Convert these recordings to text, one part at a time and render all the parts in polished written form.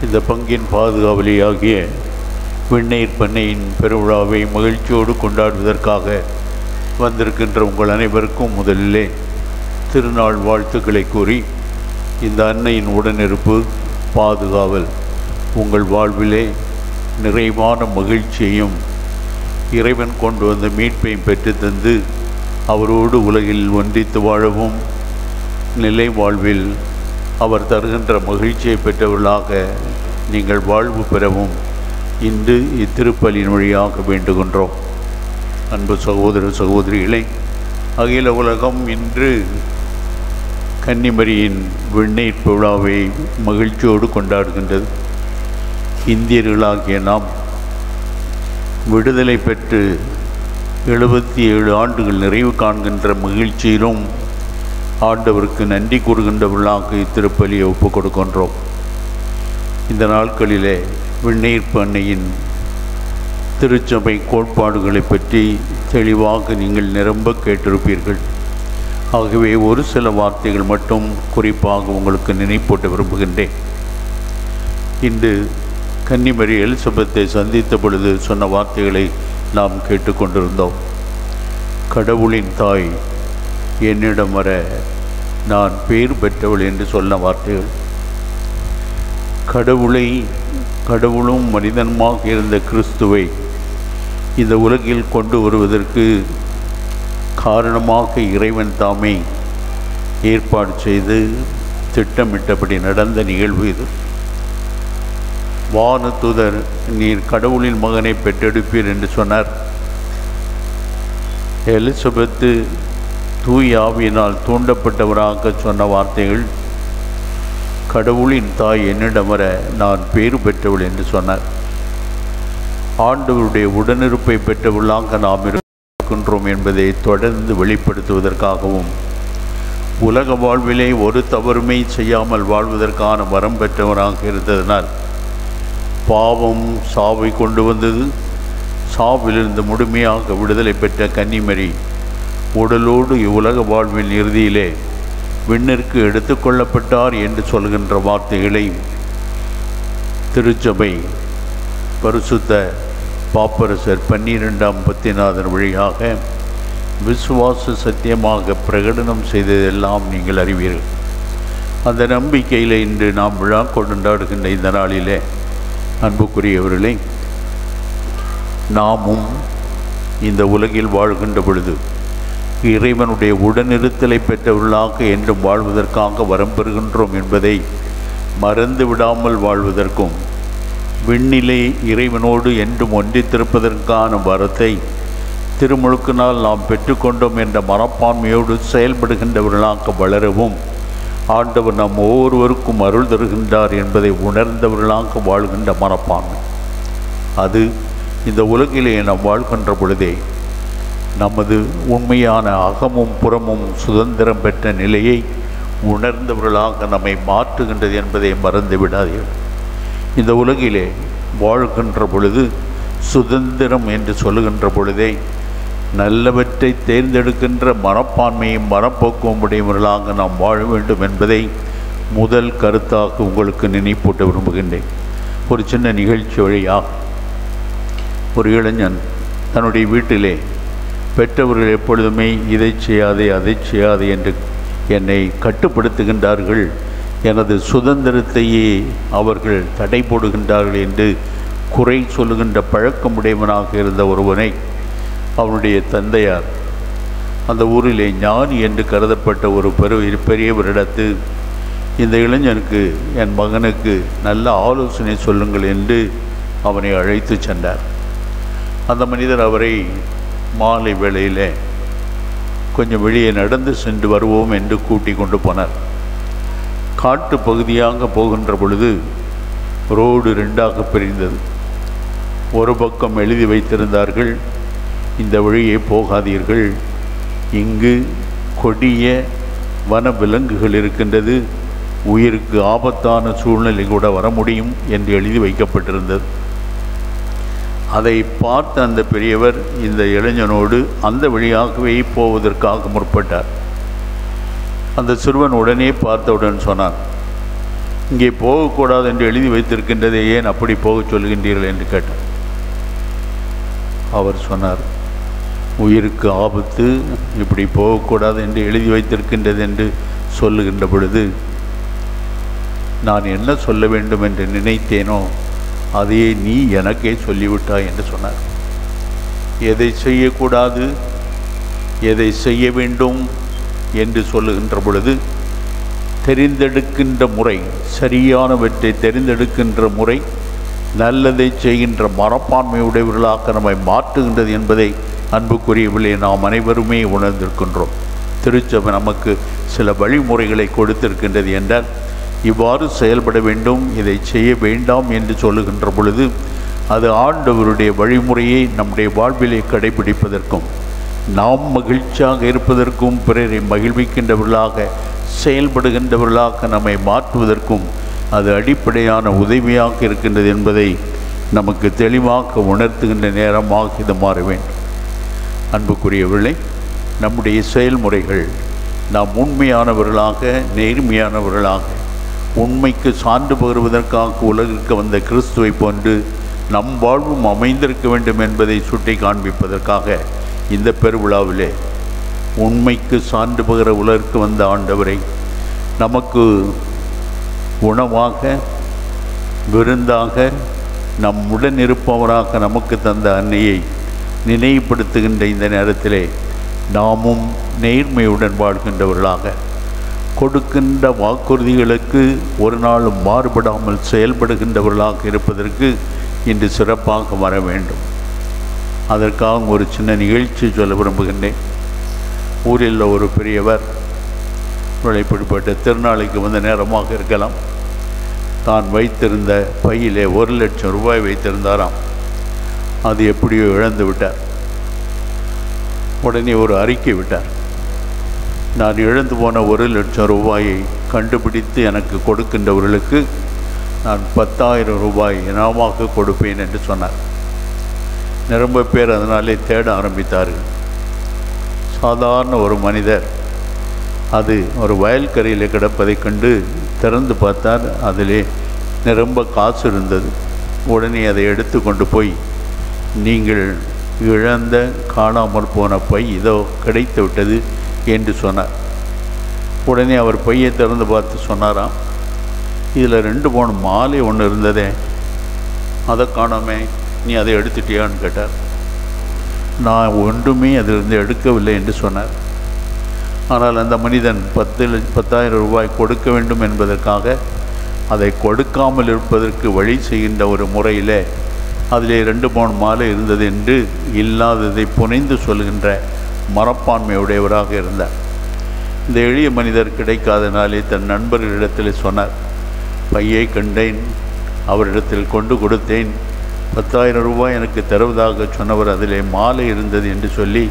இந்த பங்கின் பாதுகாவலியாகிய விண்ணீர் பண்ணையின் பெருவிழாவை மகிழ்ச்சியோடு கொண்டாடுவதற்காக வந்திருக்கின்ற உங்கள் அனைவருக்கும் முதலிலே திருநாள் வாழ்த்துக்களை கூறி, இந்த அன்னையின் உடனிருப்பு பாதுகாவல் உங்கள் வாழ்விலே நிறைவான மகிழ்ச்சியையும் இறைவன் கொண்டு வந்த மீட்பையும் பெற்றுத்தந்து அவரோடு உலகில் ஒன்றித்து வாழவும் நிலை வாழ்வில் அவர் தருகின்ற மகிழ்ச்சியை பெற்றவர்களாக நீங்கள் வாழ்வு பெறவும் இன்று இத்திருப்பலின் வழியாக வேண்டுகின்றோம். அன்பு சகோதர சகோதரிகளை, அகில உலகம் இன்று கன்னிமரியின் விண்ணீர் விழாவை மகிழ்ச்சியோடு கொண்டாடுகின்றது. இந்தியர்களாகிய நாம் விடுதலை பெற்று 77 ஆண்டுகள் நிறைவு காண்கின்ற மகிழ்ச்சியிலும் ஆண்டவருக்கு நன்றி கூறுகின்றவர்களாக இத்திருப்பலியை ஒப்புக் கொடுக்கின்றோம். இந்த நாட்களிலே விண்ணீர் பண்ணையின் திருச்சபை கோட்பாடுகளை பற்றி தெளிவாக நீங்கள் நிரம்ப கேட்டிருப்பீர்கள். ஆகவே ஒரு சில வார்த்தைகள் மட்டும் குறிப்பாக உங்களுக்கு நினைப்பூட்ட விரும்புகின்றேன். இன்று கன்னிமரி எலிசபெத்தை சந்தித்த பொழுது சொன்ன வார்த்தைகளை நாம் கேட்டுக்கொண்டிருந்தோம். கடவுளின் தாய் என்னிடம் வர நான் பேர் பெற்றவள் என்று சொன்ன வார்த்தைகள். கடவுளும் மனிதனுமாக இருந்த கிறிஸ்துவை இந்த உலகில் கொண்டு வருவதற்கு காரணமாக இறைவன் தாமே ஏற்பாடு செய்து திட்டமிட்டபடி நடந்த நிகழ்வு இது. வானதூதர் நீர் கடவுளின் மகனை பெற்றெடுப்பீர் என்று சொன்னார். எலிசபெத்து தூய ஆவியினால் தூண்டப்பட்டவராக சொன்ன வார்த்தைகள், கடவுளின் தாய் என்னிடம் வர நான் பேறு பெற்றவள் என்று சொன்னார். ஆண்டவருடைய உடனிருப்பை பெற்றவர்களாக நாம் இருக்கின்றோம் என்பதை தொடர்ந்து வெளிப்படுத்துவதற்காகவும் உலக வாழ்விலே ஒரு தவறுமை செய்யாமல் வாழ்வதற்கான வரம் பெற்றவராக இருந்ததனால் பாவம் சாவை கொண்டு வந்தது. சாவிலிருந்து முழுமையாக விடுதலை பெற்ற கன்னிமரி உடலோடு இவ்வுலக வாழ்வின் இறுதியிலே விண்ணிற்கு எடுத்துக்கொள்ளப்பட்டார் என்று சொல்கின்ற வார்த்தைகளை திருச்சபை பரிசுத்த பாப்பரசர் 12ஆம் பத்திநாதன் வழியாக விசுவாச சத்தியமாக பிரகடனம் செய்ததெல்லாம் நீங்கள் அறிவீர்கள். அந்த நம்பிக்கையில் இன்று நாம் விழா கொண்டாடுகின்ற இந்த நாளிலே அன்புக்குரியவர்களே, நாமும் இந்த உலகில் வாழ்கின்ற பொழுது இறைவனுடைய உடனிருத்தலை பெற்றவர்களாக என்றும் வாழ்வதற்காக வரம் பெறுகின்றோம் என்பதை மறந்து விடாமல் வாழ்வதற்கும் விண்ணிலே இறைவனோடு என்றும் ஒன்றித்திருப்பதற்கான வரத்தை திருமுழுக்கினால் நாம் பெற்றுக்கொண்டோம் என்ற மனப்பான்மையோடு செயல்படுகின்றவர்களாக வளரவும் ஆண்டவர் நம் ஒவ்வொருவருக்கும் அருள் தருகின்றார் என்பதை உணர்ந்தவர்களாக வாழ்கின்ற மனப்பான்மை, அது இந்த உலகிலே நாம் வாழ்கின்ற பொழுதே நமது உண்மையான அகமும் புறமும் சுதந்திரம் பெற்ற நிலையை உணர்ந்தவர்களாக நம்மை மாற்றுகின்றது என்பதை மறந்து விடாதீர்கள். இந்த உலகிலே வாழ்கின்ற பொழுது சுதந்திரம் என்று சொல்லுகின்ற பொழுதே நல்லவற்றை தேர்ந்தெடுக்கின்ற மனப்பான்மையும் மனப்போக்கும் உடையவர்களாக நாம் வாழ வேண்டும் என்பதை முதல் கருத்தாக உங்களுக்கு நினைப்பூட்ட விரும்புகின்றேன். ஒரு சின்ன நிகழ்ச்சி வழியாக ஒரு இளைஞன் தன்னுடைய வீட்டிலே பெற்றவர்கள் எப்பொழுதுமே இதை செய்யாதே அதை செய்யாதே என்று என்னை கட்டுப்படுத்துகின்றார்கள், எனது சுதந்திரத்தையே அவர்கள் தடை போடுகின்றார்கள் என்று குறை சொல்லுகின்ற பழக்கமுடையவனாக இருந்த ஒருவனை அவனுடைய தந்தையார் அந்த ஊரிலே ஞானி என்று கருதப்பட்ட ஒரு பெரியவரிடத்து இந்த இளைஞனுக்கு, என் மகனுக்கு நல்ல ஆலோசனை சொல்லுங்கள் என்று அவனை அழைத்து சென்றார். அந்த மனிதர் அவரை மாலை வேளையிலே கொஞ்சம் வெளியே நடந்து சென்று வருவோம் என்று கூட்டி கொண்டு போனார். காட்டு பகுதியாக போகின்ற பொழுது ரோடு 2ஆக பிரிந்தது. ஒரு பக்கம் எழுதி வைத்திருந்தார்கள், இந்த வழியே போகாதீர்கள், இங்கு கொடிய வன விலங்குகள் இருக்கின்றது, உயிருக்கு ஆபத்தான சூழ்நிலை கூட வர முடியும் என்று எழுதி வைக்கப்பட்டிருந்தது. அதை பார்த்த அந்த பெரியவர் இந்த இளைஞனோடு அந்த வழியாகவே போவதற்காக முற்பட்டார். அந்த சிறுவன் உடனே பார்த்தவுடன் சொன்னான், இங்கே போகக்கூடாது என்று எழுதி வைத்திருக்கின்றதை ஏன் அப்படி போகச் சொல்கின்றீர்கள் என்று கேட்டார். அவர் சொன்னார், உயிருக்கு ஆபத்து, இப்படி போகக்கூடாது என்று எழுதி வைத்திருக்கின்றது என்று சொல்லுகின்ற பொழுது நான் என்ன சொல்ல வேண்டும் என்று நினைத்தேனோ அதையே நீ எனக்கே சொல்லிவிட்டாய் என்று சொன்னார். எதை செய்யக்கூடாது, எதை செய்ய வேண்டும் என்று சொல்லுகின்ற பொழுது தெரிந்தெடுக்கின்ற முறை, சரியானவற்றை தெரிந்தெடுக்கின்ற முறை நல்லதை செய்கின்ற மனப்பான்மை உடையவர்களாக நம்மை மாற்றுகின்றது என்பதை அன்புக்குரியவர்களே நாம் அனைவருமே உணர்ந்திருக்கின்றோம். திருச்சபை நமக்கு சில வழிமுறைகளை கொடுத்திருக்கின்றது என்றால் இவ்வாறு செயல்பட வேண்டும், இதை செய்ய வேண்டாம் என்று சொல்லுகின்ற பொழுது அது ஆண்டவருடைய வழிமுறையை நம்முடைய வாழ்விலே கடைபிடிப்பதற்கும் நாம் மகிழ்ச்சியாக இருப்பதற்கும் பிறரை மகிழ்விக்கின்றவர்களாக செயல்படுகின்றவர்களாக நம்மை மாற்றுவதற்கும் அது அடிப்படையான உதவியாக இருக்கின்றது என்பதை நமக்கு தெளிவாக உணர்த்துகின்ற நேரமாக இது மாற வேண்டும். அன்புக்குரியவர்களே, நம்முடைய செயல்முறைகள் நாம் உண்மையானவர்களாக, நேர்மையானவர்களாக, உண்மைக்கு சான்று பகருவதற்காக உலகிற்கு வந்த கிறிஸ்துவை போன்று நம் வாழ்வும் அமைந்திருக்க வேண்டும் என்பதை சுட்டி காண்பிப்பதற்காக இந்த பெருவிழாவிலே உண்மைக்கு சான்று பகர உலகிற்கு வந்த ஆண்டவரை நமக்கு உணவாக, விருந்தாக, நம்முடன் இருப்பவராக நமக்கு தந்த அன்னையை நினைவுபடுத்துகின்ற இந்த நேரத்திலே நாமும் நேர்மையுடன் வாழ்கின்றவர்களாக, கொடுக்கின்ற வாக்குறுதிகளுக்கு ஒரு நாளும் மாறுபடாமல் செயல்படுகின்றவர்களாக இருப்பதற்கு இன்று சிறப்பாக வர வேண்டும். அதற்காக ஒரு சின்ன நிகழ்ச்சி சொல்ல விரும்புகின்றேன். ஊரில் ஒரு பெரியவர் இப்படிப்பட்ட திருநாளைக்கு வந்த நேரமாக இருக்கலாம், தான் வைத்திருந்த பையிலே 1,00,000 ரூபாய் வைத்திருந்தாராம். அது எப்படியோ இழந்து விட்டார். உடனே ஒரு அறிக்கை விட்டார், நான் இழந்து போன 1,00,000 ரூபாயை கண்டுபிடித்து எனக்கு கொடுக்கின்றவர்களுக்கு நான் 10,000 ரூபாய் இனாமாக கொடுப்பேன் என்று சொன்னார். நிரம்ப பேர் அதனாலே தேட ஆரம்பித்தார்கள். சாதாரண ஒரு மனிதர் அது ஒரு வயல்கரையில் கிடப்பதை கண்டு திறந்து பார்த்தார். அதிலே நிரம்ப காசு இருந்தது. உடனே அதை எடுத்து கொண்டு போய், நீங்கள் இழந்த காணாமல் போன பை இதோ கிடைத்து விட்டது என்று சொன்னார். உடனே அவர் பையை திறந்து பார்த்து சொன்னாராம், இதில் 2 பவுன் மாலை ஒன்று இருந்ததே, அதை காணாமே, நீ அதை எடுத்துட்டியான்னு கேட்டார். நான் ஒன்றுமே அதிலிருந்து எடுக்கவில்லை என்று சொன்னார். ஆனால் அந்த மனிதன் 10,000 ரூபாய் கொடுக்க வேண்டும் என்பதற்காக அதை கொடுக்காமல் இருப்பதற்கு வழி செய்கின்ற ஒரு முறையில் அதிலே 2 பவுன் மாலை இருந்தது என்று இல்லாததை புனைந்து சொல்கின்ற மனப்பான்மையுடையவராக இருந்தார். இந்த எளிய மனிதர் கிடைக்காதனாலே தன் நண்பர்களிடத்தில் சொன்னார், பையை கண்டேன், அவரிடத்தில் கொண்டு கொடுத்தேன், 10,000 ரூபாய் எனக்கு தருவதாக சொன்னவர் அதிலே மாலை இருந்தது என்று சொல்லி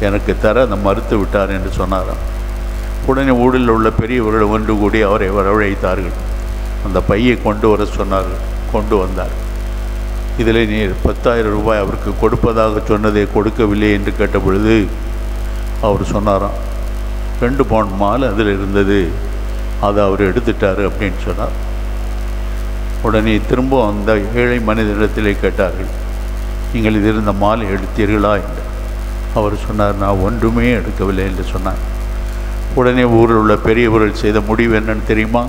எனக்கு தர அந்த மறுத்து விட்டார் என்று சொன்னாராம். உடனே ஊரில் உள்ள பெரியவர்கள் ஒன்று கூடி அவரை வரவழைத்தார்கள். அந்த பையை கொண்டு வர சொன்னார்கள். கொண்டு வந்தார். இதில் நீர் 10,000 ரூபாய் அவருக்கு கொடுப்பதாக சொன்னதை கொடுக்கவில்லை என்று கேட்ட பொழுது அவர் சொன்னாராம், 2 பவுன் மாலை அதில் இருந்தது, அதை அவர் எடுத்துட்டார் அப்படின்னு சொன்னார். உடனே திரும்ப அந்த ஏழை மனிதனிடத்திலே கேட்டார்கள், நீங்கள் இதில் இருந்த மாலை எடுத்தீர்களா என்று. அவர் சொன்னார், நான் ஒன்றுமே எடுக்கவில்லை என்று சொன்னார். உடனே ஊரில் உள்ள பெரியவர்கள் செய்த முடிவு என்னன்னு தெரியுமா?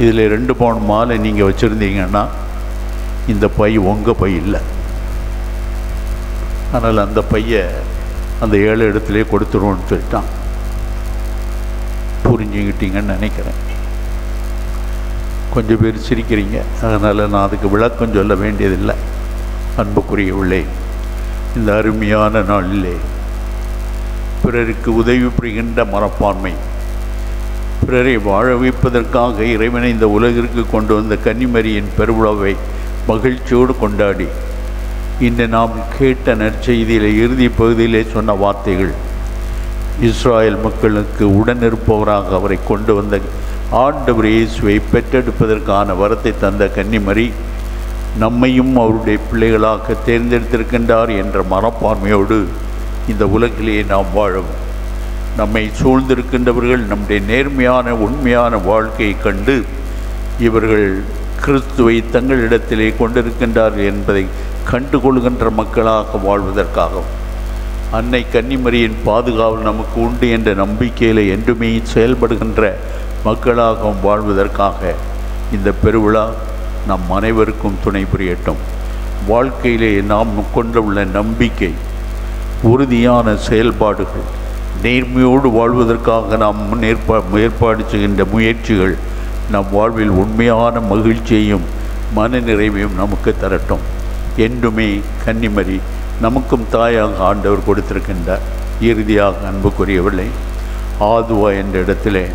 இதில் 2 பவுன் மாலை நீங்கள் வச்சுருந்தீங்கன்னா இந்த பை உங்கள் பை இல்லை, ஆனால் அந்த பையை அந்த 7 இடத்துலேயே கொடுத்துருவோன்னு சொல்லிட்டான். புரிஞ்சுக்கிட்டீங்கன்னு நினைக்கிறேன். கொஞ்சம் பேர் சிரிக்கிறீங்க, அதனால் நான் அதுக்கு விளக்கம் சொல்ல வேண்டியதில்லை. அன்புக்குரியவர்களே, இந்த அருமையான நாளிலே பிறருக்கு உதவி புரிகின்ற மனப்பான்மை, பிறரை வாழ வைப்பதற்காக இறைவனை இந்த உலகிற்கு கொண்டு வந்த கன்னிமரியின் பெருவிழாவை மகிழ்ச்சியோடு கொண்டாடி இன்று நாம் கேட்ட நற்செய்தியிலே இறுதி பகுதியிலே சொன்ன வார்த்தைகள், இஸ்ராயல் மக்களுக்கு உடனிருப்பவராக அவரை கொண்டு வந்த ஆண்டவர் இயேசுவை பெற்றெடுப்பதற்கான வரத்தை தந்த கன்னிமரி நம்மையும் அவருடைய பிள்ளைகளாக தேர்ந்தெடுத்திருக்கின்றார் என்ற மனப்பான்மையோடு இந்த உலகிலேயே நாம் வாழவும், நம்மை சூழ்ந்திருக்கின்றவர்கள் நம்முடைய நேர்மையான உண்மையான வாழ்க்கையை கண்டு இவர்கள் கிறிஸ்துவை தங்களிடத்திலே கொண்டிருக்கின்றார்கள் என்பதை கண்டுகொள்கின்ற மக்களாக வாழ்வதற்காகவும், அன்னை கன்னிமரியின் பாதுகாவல் நமக்கு உண்டு என்ற நம்பிக்கையில் என்றுமே செயல்படுகின்ற மக்களாகவும் வாழ்வதற்காக இந்த பெருவிழா நம் அனைவருக்கும் துணை புரியட்டும். வாழ்க்கையிலே நாம் கொண்டுள்ள நம்பிக்கை, உறுதியான செயல்பாடுகள், நேர்மையோடு வாழ்வதற்காக நாம் ஏற்பாடு செய்கின்ற முயற்சிகள் நம் வாழ்வில் உண்மையான மகிழ்ச்சியையும் மன நிறைவையும் நமக்கு தரட்டும். என்றுமே கன்னிமரி நமக்கும் தாயாக ஆண்டவர் கொடுத்திருக்கின்றார். இறுதியாக அன்புக்குரியவர்களே, ஆதுவா என்ற இடத்திலே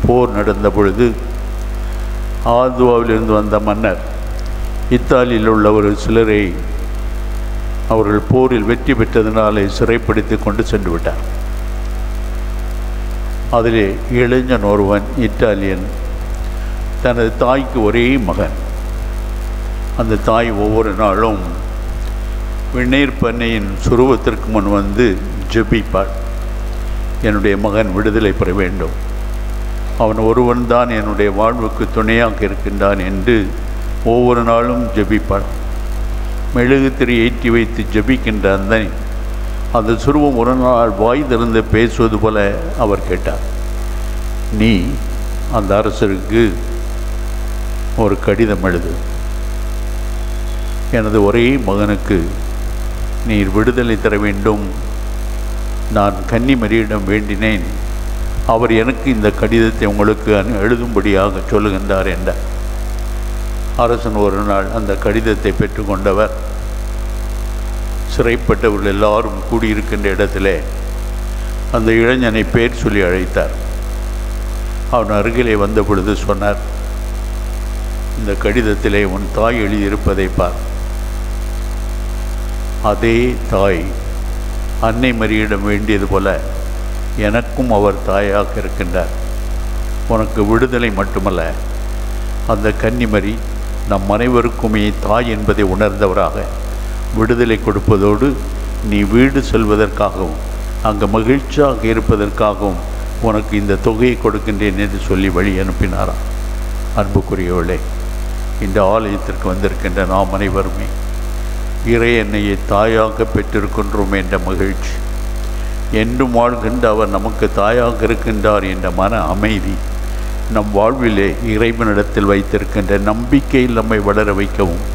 போர் நடந்த பொழுது ஆதுவாவிலிருந்து வந்த மன்னர் இத்தாலியில் உள்ள ஒரு சிலரை அவர்கள் போரில் வெற்றி பெற்றதினாலே சிறைப்படுத்தி கொண்டு சென்று விட்டார். அதிலே இளைஞன் ஒருவன் இத்தாலியன், தனது தாய்க்கு ஒரே மகன். அந்த தாய் ஒவ்வொரு நாளும் வெந்நீர் பண்ணையின் சுருவத்திற்கு முன் வந்து ஜெபிப்பாள். என்னுடைய மகன் விடுதலை பெற வேண்டும், அவன் ஒருவன் தான் என்னுடைய வாழ்வுக்கு துணையாக இருக்கின்றான் என்று ஒவ்வொரு நாளும் ஜெபிப்பாள். மெழுகு திரி ஏற்றி வைத்து ஜெபிக்கின்ற அந்த சுருவம் ஒரு நாள் வாய் திறந்து பேசுவது போல அவர் கேட்டார், நீ அந்த அரசருக்கு ஒரு கடிதம் எழுது, எனது ஒரே மகனுக்கு நீர் விடுதலை தர வேண்டும், நான் கன்னிமரியிடம் வேண்டினேன், அவர் எனக்கு இந்த கடிதத்தை உங்களுக்கு எழுதும்படியாக சொல்லுகின்றார் என்றார். அரசன் ஒரு நாள் அந்த கடிதத்தை பெற்றுக்கொண்டவர் சிறைப்பட்டவர்கள் எல்லாரும் கூடியிருக்கின்ற இடத்திலே அந்த இளைஞனை பேர் சொல்லி அழைத்தார். அவன் அருகிலே வந்த பொழுது சொன்னார், இந்த கடிதத்திலே உன் தாய் எழுதியிருப்பதை பார். அதே தாய் அன்னை மரியிடம் வேண்டியது போல எனக்கும் அவர் தாயாக இருக்கின்றார். உனக்கு விடுதலை மட்டுமல்ல, அந்த கன்னிமரி நம் அனைவருக்குமே தாய் என்பதை உணர்ந்தவராக விடுதலை கொடுப்பதோடு நீ வீடு செல்வதற்காகவும் அங்கு மகிழ்ச்சியாக இருப்பதற்காகவும் உனக்கு இந்த தொகையை கொடுக்கின்றேன் என்று சொல்லி வழி அனுப்பினாராம். அன்புக்குரியவளே, இந்த ஆலயத்திற்கு வந்திருக்கின்ற நாம் அனைவருமே இறை எண்ணெயை தாயாக பெற்றிருக்கின்றோம் என்ற மகிழ்ச்சி, என்றும் வாழ்கின்ற அவர் நமக்கு தாயாக இருக்கின்றார் என்ற மன அமைதி, நம் வாழ்விலே இறைவனிடத்தில் வைத்திருக்கின்ற நம்பிக்கையில் நம்மை வளர வைக்கவும்,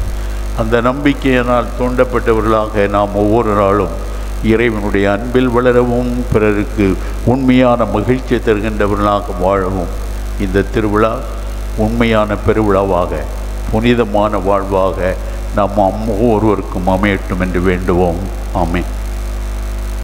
அந்த நம்பிக்கையினால் தூண்டப்பட்டவர்களாக நாம் ஒவ்வொரு நாளும் இறைவனுடைய அன்பில் வளரவும், பிறருக்கு உண்மையான மகிழ்ச்சியை தருகின்றவர்களாக வாழவும் இந்த திருவிழா உண்மையான பெருவிழாவாக, புனிதமான வாழ்வாக நாம் ஒவ்வொருவருக்கும் அமையட்டும் என்று வேண்டுவோம். ஆமென்.